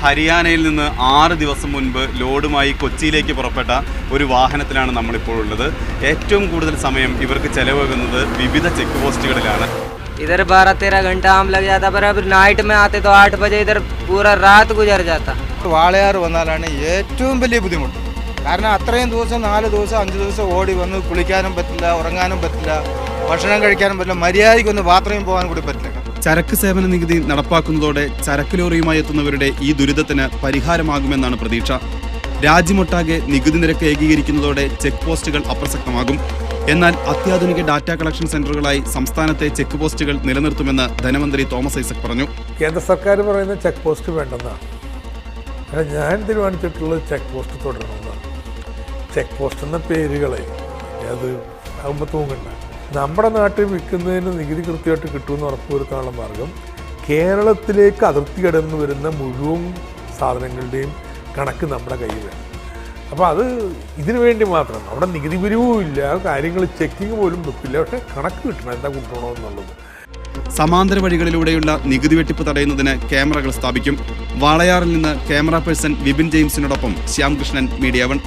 ഹരിയാനയിൽ നിന്ന് 6 ദിവസം മുൻപ് ലോഡുമായി കൊച്ചിയിലേക്ക് പുറപ്പെട്ട ഒരു വാഹനത്തിലാണ് നമ്മളിപ്പോൾ ഉള്ളത്. ഏറ്റവും കൂടുതൽ സമയം ഇവർക്ക് ചെലവാകുന്നത് വിവിധ ചെക്ക് പോസ്റ്റുകളിലാണ്. इधर 12-13 घंटा हम लग जाता, पर अब नाइट में आते तो 8 बजे इधर पूरा रात गुजर जाता. വാളയാർ വന്നാലാണ് ഏറ്റവും വലിയ ബുദ്ധിമുട്ട്. കാരണം അത്രയും ദിവസം 4 ദിവസം 5 ദിവസം ഓടി വന്ന് കുളിക്കാനും പറ്റില്ല, ഉറങ്ങാനും പറ്റില്ല, ഭക്ഷണം കഴിക്കാനും പറ്റില്ല, മര്യാദയ്ക്കൊന്ന് ബാത്റൂമിൽ പോകാൻ കൂടി പറ്റില്ല. ചരക്ക് സേവന നികുതി നടപ്പാക്കുന്നതോടെ ചരക്ക് ലോറിയുമായി എത്തുന്നവരുടെ ഈ ദുരിതത്തിന് പരിഹാരമാകുമെന്നാണ് പ്രതീക്ഷ. രാജ്യമൊട്ടാകെ നികുതി നിരക്ക് ഏകീകരിക്കുന്നതോടെ ചെക്ക് പോസ്റ്റുകൾ അപ്രസക്തമാകും. എന്നാൽ അത്യാധുനിക ഡാറ്റ കളക്ഷൻ സെന്ററുകളായി സംസ്ഥാനത്തെ ചെക്ക് പോസ്റ്റുകൾ നിലനിർത്തുമെന്ന് ധനമന്ത്രി തോമസ് ഐസക് പറഞ്ഞു. കേന്ദ്ര സർക്കാർ പറയുന്ന ചെക്ക് പോസ്റ്റ് വേണ്ടെന്നാണ്. ഞാൻ തീരുമാനിച്ചിട്ടുള്ളത് ചെക്ക് പോസ്റ്റ് തുടരണമെന്നാണ്. ചെക്ക് പോസ്റ്റ് എന്ന പേരുകളെ അത് ആകുമ്പോൾ തൂങ്ങണ്ട. നമ്മുടെ നാട്ടിൽ വിൽക്കുന്നതിന് നികുതി കൃത്യമായിട്ട് കിട്ടുമെന്ന് ഉറപ്പുവരുത്താനുള്ള മാർഗം കേരളത്തിലേക്ക് അതിർത്തി കടന്നു വരുന്ന മുഴുവൻ സാധനങ്ങളുടെയും കണക്ക് നമ്മുടെ കയ്യിൽ വേണം. അപ്പോൾ അത് ഇതിനു വേണ്ടി മാത്രം അവിടെ നികുതി പിരിവും ഇല്ല, കാര്യങ്ങൾ ചെക്കിങ് പോലും വെപ്പില്ല, പക്ഷേ കണക്ക് കിട്ടണം എന്താ കൊണ്ടുപോകണമെന്നുള്ളത്. സമാന്തര വഴികളിലൂടെയുള്ള നികുതി വെട്ടിപ്പ് തടയുന്നതിന് ക്യാമറകൾ സ്ഥാപിക്കും. വാളയാറിൽ നിന്ന് ക്യാമറ പേഴ്സൺ വിപിൻ ജെയിംസിനോടൊപ്പം ശ്യാംകൃഷ്ണൻ, മീഡിയ 1.